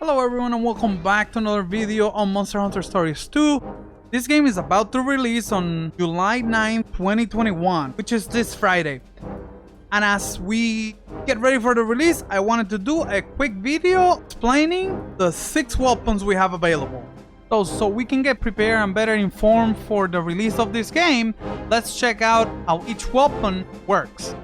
Hello everyone and welcome back to another video on Monster Hunter Stories 2. This game is about to release on July 9, 2021, which is this Friday. And as we get ready for the release, I wanted to do a quick video explaining the 6 weapons we have available. So we can get prepared and better informed for the release of this game, let's check out how each weapon works.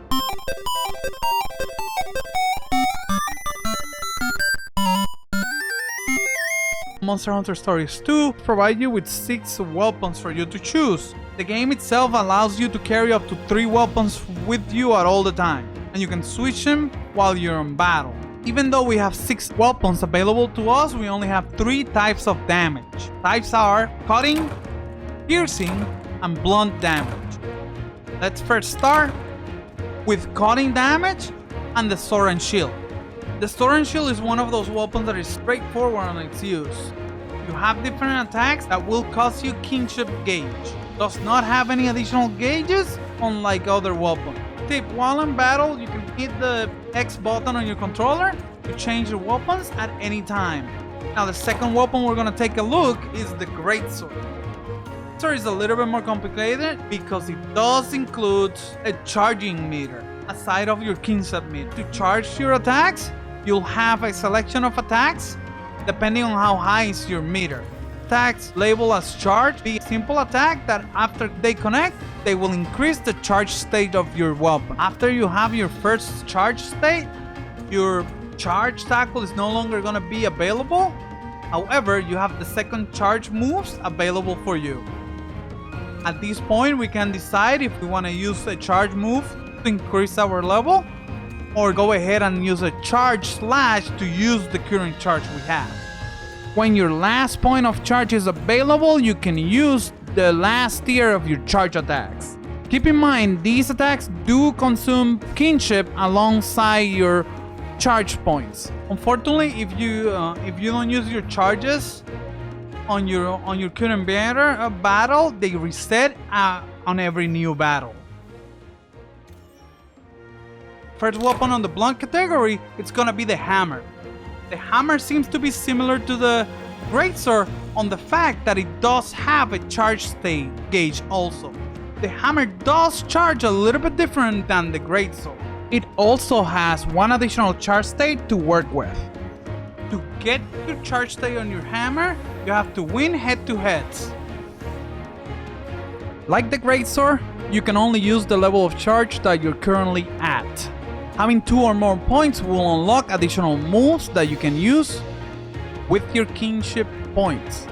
Monster Hunter Stories 2 provide you with 6 weapons for you to choose. The game itself allows you to carry up to 3 weapons with you at all the time, and you can switch them while you're in battle. Even though we have 6 weapons available to us, we only have 3 types of damage. Types are cutting, piercing, and blunt damage. Let's first start with cutting damage and the sword and shield. The sword and shield is one of those weapons that is straightforward on its use. You have different attacks that will cost you kinship gauge. Does not have any additional gauges unlike other weapons. Tip: while in battle, you can hit the X button on your controller to change your weapons at any time. Now the second weapon we're gonna take a look is the greatsword. Greatsword is a little bit more complicated because it does include a charging meter aside of your kinship meter. To charge your attacks, you'll have a selection of attacks depending on how high is your meter. Attacks labeled as charge be a simple attack that after they connect, they will increase the charge state of your weapon. After you have your first charge state, your charge tackle is no longer going to be available. However, you have the second charge moves available for you. At this point, we can decide if we want to use a charge move to increase our level, or go ahead and use a charge slash to use the current charge we have. When your last point of charge is available, you can use the last tier of your charge attacks. Keep in mind, these attacks do consume kinship alongside your charge points. Unfortunately, if you don't use your charges on your current battle, they reset on every new battle. First weapon on the blunt category, it's gonna be the hammer. The hammer seems to be similar to the greatsword on the fact that it does have a charge state gauge also. The hammer does charge a little bit different than the greatsword. It also has one additional charge state to work with. To get your charge state on your hammer, you have to win head-to-heads. Like the greatsword, you can only use the level of charge that you're currently at. Having 2 or more points will unlock additional moves that you can use with your kinship points.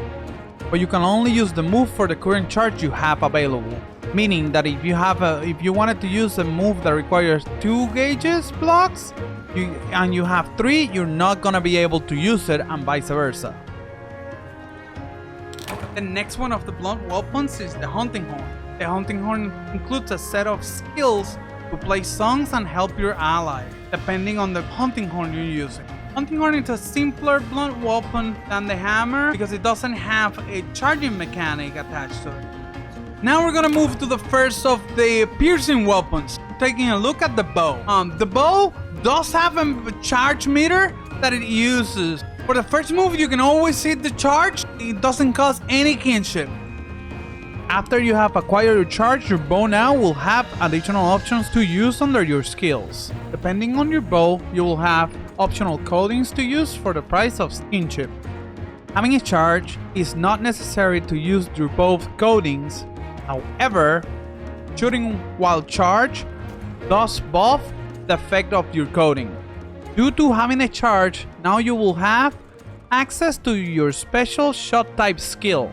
But you can only use the move for the current charge you have available. Meaning that if you wanted to use a move that requires 2 gauges blocks, and you have 3, you're not gonna be able to use it, and vice versa. The next one of the blunt weapons is the hunting horn. The hunting horn includes a set of skills to play songs and help your ally, depending on the hunting horn you're using. Hunting horn is a simpler blunt weapon than the hammer because it doesn't have a charging mechanic attached to it. Now we're gonna move to the first of the piercing weapons, taking a look at the bow. The bow does have a charge meter that it uses. For the first move, you can always hit the charge. It doesn't cost any kinship. After you have acquired your charge, your bow now will have additional options to use under your skills. Depending on your bow, you will have optional coatings to use for the price of kinship. Having a charge is not necessary to use your bow's coatings. However, shooting while charged does buff the effect of your coating. Due to having a charge, now you will have access to your special shot type skill.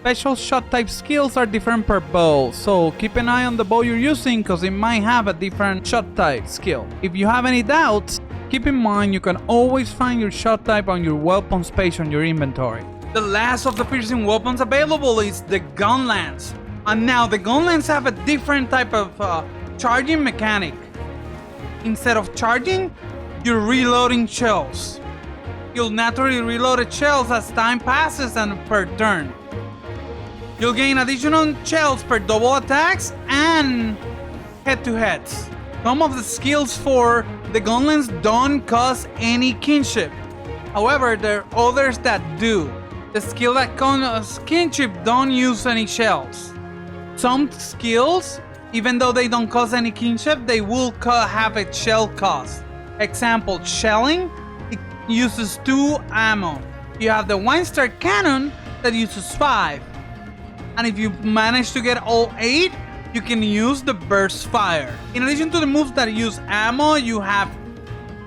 Special shot type skills are different per bow, so keep an eye on the bow you're using because it might have a different shot type skill. If you have any doubts, keep in mind you can always find your shot type on your weapons page on your inventory. The last of the piercing weapons available is the Gunlands. And now the Gunlands have a different type of charging mechanic. Instead of charging, you're reloading shells. You'll naturally reload the shells as time passes and per turn. You'll gain additional shells per double attacks and head-to-heads. Some of the skills for the Gunlands don't cost any kinship. However, there are others that do. The skill that comes kinship don't use any shells. Some skills, even though they don't cost any kinship, they will have a shell cost. Example, shelling, it uses 2 ammo. You have the 1-star cannon that uses 5. And if you manage to get all 8, you can use the burst fire. In addition to the moves that use ammo, you have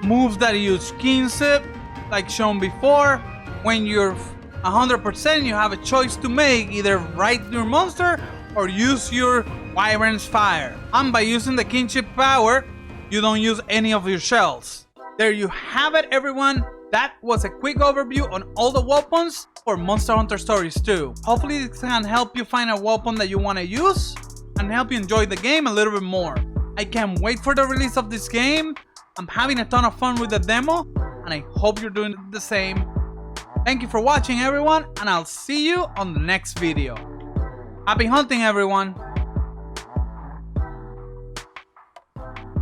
moves that use kinship, like shown before. When you're 100%, you have a choice to make, either ride your monster or use your Wyvern's fire. And by using the kinship power, you don't use any of your shells. There you have it, everyone. That was a quick overview on all the weapons for Monster Hunter Stories 2. Hopefully this can help you find a weapon that you want to use and help you enjoy the game a little bit more. I can't wait for the release of this game. I'm having a ton of fun with the demo, and I hope you're doing the same. Thank you for watching, everyone, and I'll see you on the next video. Happy hunting, everyone!